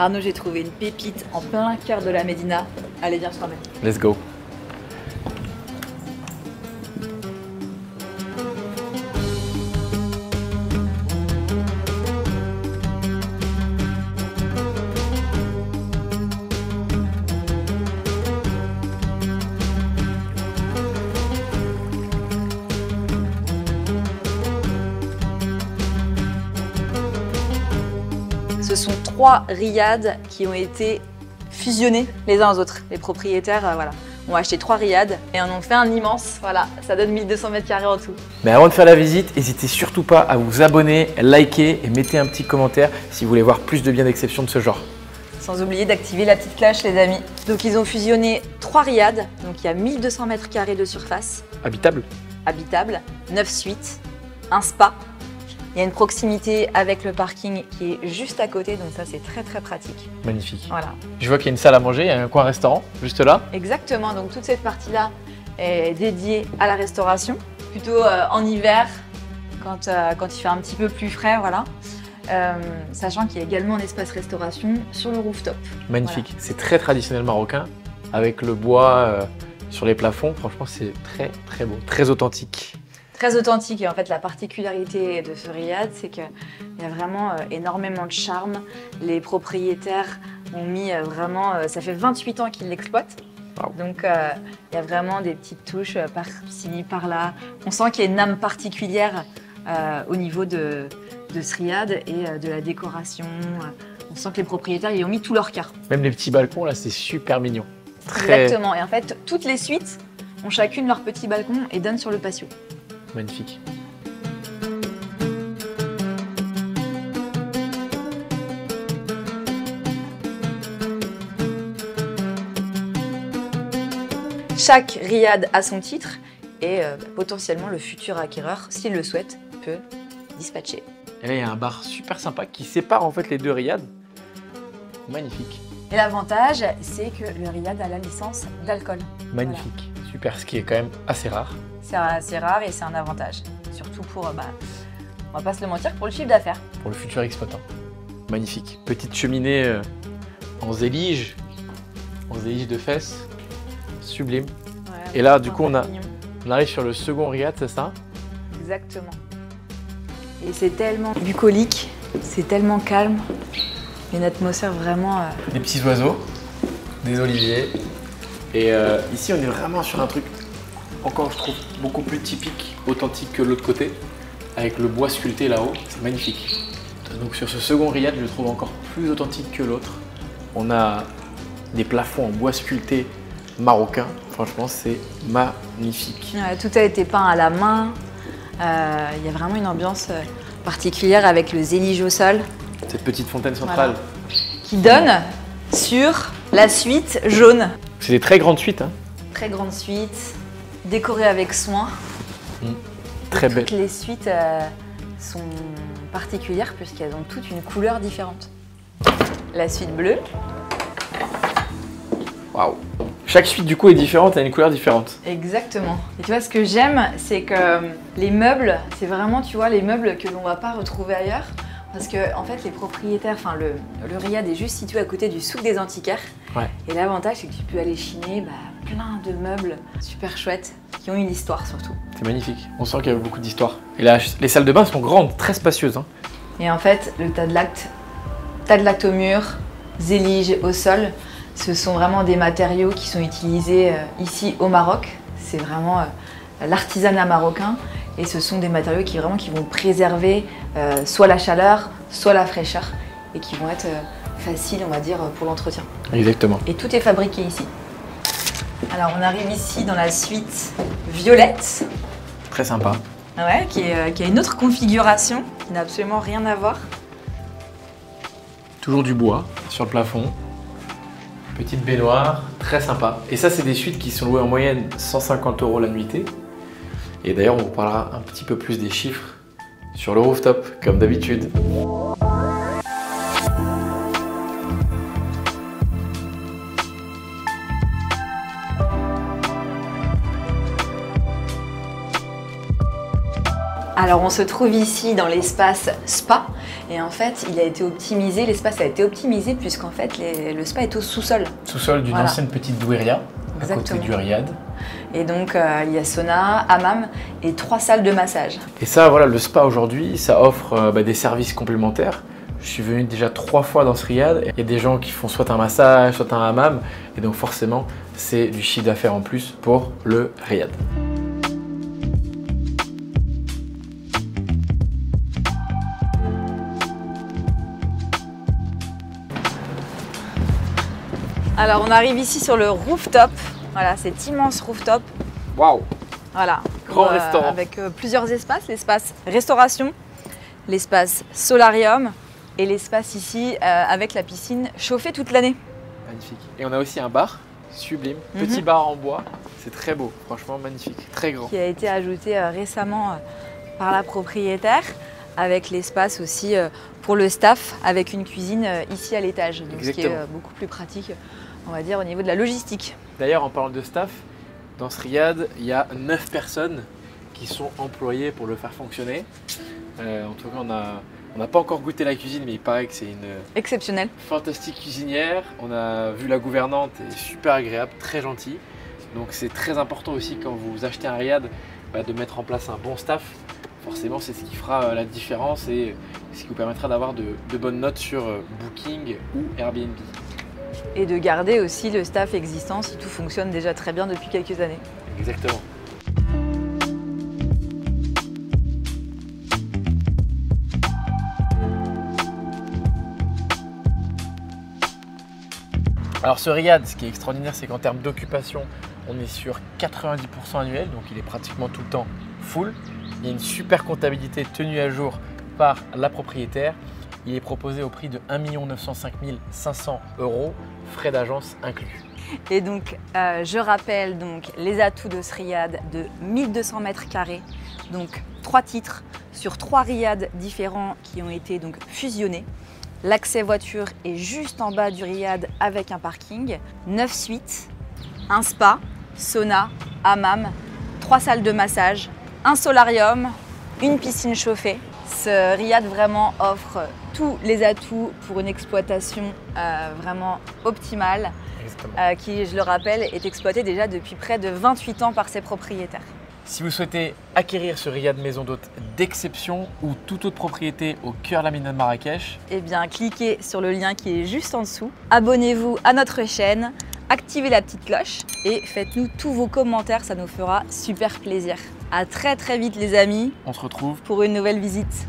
Arnaud, j'ai trouvé une pépite en plein cœur de la Médina. Allez, viens, je t'emmène. Let's go. Ce sont 3 riads qui ont été fusionnés les uns aux autres. Les propriétaires voilà, ont acheté 3 riads et en ont fait un immense. Voilà, ça donne 1200 mètres carrés en tout. Mais avant de faire la visite, n'hésitez surtout pas à vous abonner, liker et mettez un petit commentaire si vous voulez voir plus de biens d'exception de ce genre. Sans oublier d'activer la petite cloche, les amis. Donc ils ont fusionné 3 riads, donc il y a 1200 mètres carrés de surface. Habitable. Habitable, 9 suites, un spa. Il y a une proximité avec le parking qui est juste à côté, donc ça c'est très très pratique. Magnifique. Voilà. Je vois qu'il y a une salle à manger, il y a un coin restaurant juste là. Exactement, donc toute cette partie-là est dédiée à la restauration, plutôt en hiver, quand il fait un petit peu plus frais, voilà. Sachant qu'il y a également un espace restauration sur le rooftop. Magnifique, Voilà. c'est très traditionnel marocain, avec le bois sur les plafonds. Franchement, c'est très très beau, très authentique. Très authentique, et en fait la particularité de ce riad, c'est qu'il y a vraiment énormément de charme. Les propriétaires ont mis vraiment, ça fait 28 ans qu'ils l'exploitent. Wow. Donc il y a vraiment des petites touches par-ci, par-là. On sent qu'il y a une âme particulière au niveau de ce riad et de la décoration. On sent que les propriétaires y ont mis tout leur cœur. Même les petits balcons là, c'est super mignon. Très Exactement, et en fait toutes les suites ont chacune leur petit balcon et donnent sur le patio. magnifique. Chaque riad a son titre et potentiellement le futur acquéreur, s'il le souhaite, peut dispatcher. Et là, il y a un bar super sympa qui sépare en fait les deux riads. Magnifique. Et l'avantage, c'est que le riad a la licence d'alcool. Magnifique. Super, ce qui est quand même assez rare. C'est assez rare et c'est un avantage. Surtout pour, on va pas se le mentir, pour le chiffre d'affaires. Pour le futur exploitant. Magnifique. Petite cheminée en zélige de fesses. Sublime. Ouais, Et là, du coup, papillon. on arrive sur le second riad, c'est ça? Exactement. Et c'est tellement bucolique, c'est tellement calme. Une atmosphère vraiment... Des petits oiseaux, des oliviers. Et ici, on est vraiment sur un truc, encore je trouve, beaucoup plus typique, authentique que l'autre côté, avec le bois sculpté là-haut. C'est magnifique. Donc sur ce second riad, je le trouve encore plus authentique que l'autre. On a des plafonds en bois sculpté marocain. Franchement, c'est magnifique. tout a été peint à la main. Il y a vraiment une ambiance particulière avec le zélige au sol. Cette petite fontaine centrale. Voilà. Qui donne sur la suite jaune. C'est des très grandes suites. Hein. Très grande suite, décorée avec soin. Très belle. Toutes les suites sont particulières puisqu'elles ont toutes une couleur différente. La suite bleue. Waouh. Chaque suite du coup est différente, a une couleur différente. Exactement. Et tu vois, ce que j'aime, c'est que les meubles, c'est vraiment, tu vois, les meubles que l'on va pas retrouver ailleurs. Parce que, en fait, les propriétaires, enfin, le riad est juste situé à côté du souk des antiquaires. Ouais. Et l'avantage, c'est que tu peux aller chiner plein de meubles super chouettes qui ont une histoire surtout. C'est magnifique. On sent qu'il y a beaucoup d'histoire. Et là, les salles de bain sont grandes, très spacieuses. Hein. Et en fait, le tas de lactes au mur, zélige au sol, ce sont vraiment des matériaux qui sont utilisés ici au Maroc. C'est vraiment l'artisanat marocain. Et ce sont des matériaux qui vont préserver soit la chaleur, soit la fraîcheur et qui vont être faciles, on va dire, pour l'entretien. Exactement. Et tout est fabriqué ici. Alors on arrive ici dans la suite violette, Très sympa. ouais, qui a une autre configuration, qui n'a absolument rien à voir. Toujours du bois sur le plafond. Petite baignoire, très sympa. Et ça, c'est des suites qui sont louées en moyenne 150 € la nuitée. Et d'ailleurs, on vous parlera un petit peu plus des chiffres sur le rooftop, comme d'habitude. Alors on se trouve ici dans l'espace spa et en fait il a été optimisé, l'espace a été optimisé puisqu'en fait le spa est au sous-sol. Sous-sol d'une ancienne petite douiria à côté du riad. Et donc il y a sauna, hammam et 3 salles de massage. Et ça voilà, le spa aujourd'hui ça offre des services complémentaires. Je suis venu déjà 3 fois dans ce riad. Il y a des gens qui font soit un massage, soit un hammam et donc forcément c'est du chiffre d'affaires en plus pour le riad. Alors on arrive ici sur le rooftop, voilà cet immense rooftop. Waouh! Voilà, grand restaurant. Avec plusieurs espaces, l'espace restauration, l'espace solarium et l'espace ici avec la piscine chauffée toute l'année. Magnifique. Et on a aussi un bar sublime, petit bar en bois, c'est très beau, franchement magnifique, très grand. Qui a été ajouté récemment par la propriétaire, avec l'espace aussi pour le staff, avec une cuisine ici à l'étage, donc ce qui est beaucoup plus pratique, on va dire, au niveau de la logistique. D'ailleurs, en parlant de staff, dans ce riad, il y a 9 personnes qui sont employées pour le faire fonctionner. En tout cas, on n'a pas encore goûté la cuisine, mais il paraît que c'est une exceptionnelle, fantastique cuisinière. On a vu la gouvernante, elle est super agréable, très gentille. Donc c'est très important aussi quand vous achetez un riad de mettre en place un bon staff. Forcément, c'est ce qui fera la différence et ce qui vous permettra d'avoir de bonnes notes sur Booking ou Airbnb. Et de garder aussi le staff existant si tout fonctionne déjà très bien depuis quelques années. Exactement. Alors ce riad, ce qui est extraordinaire, c'est qu'en termes d'occupation, on est sur 90% annuel, donc il est pratiquement tout le temps full. Il y a une super comptabilité tenue à jour par la propriétaire. Il est proposé au prix de 1 905 500 €, frais d'agence inclus. Et donc, je rappelle donc les atouts de ce riad de 1200 mètres carrés, donc 3 titres sur 3 riads différents qui ont été donc fusionnés. L'accès voiture est juste en bas du riad avec un parking, 9 suites, un spa, sauna, hammam, 3 salles de massage, un solarium, une piscine chauffée. Ce riad vraiment offre tous les atouts pour une exploitation vraiment optimale qui, je le rappelle, est exploitée déjà depuis près de 28 ans par ses propriétaires. Si vous souhaitez acquérir ce riad maison d'hôte d'exception ou toute autre propriété au cœur de la Médina de Marrakech, eh bien, cliquez sur le lien qui est juste en dessous. Abonnez-vous à notre chaîne, activez la petite cloche et faites-nous tous vos commentaires, ça nous fera super plaisir. À très vite les amis. On se retrouve pour une nouvelle visite.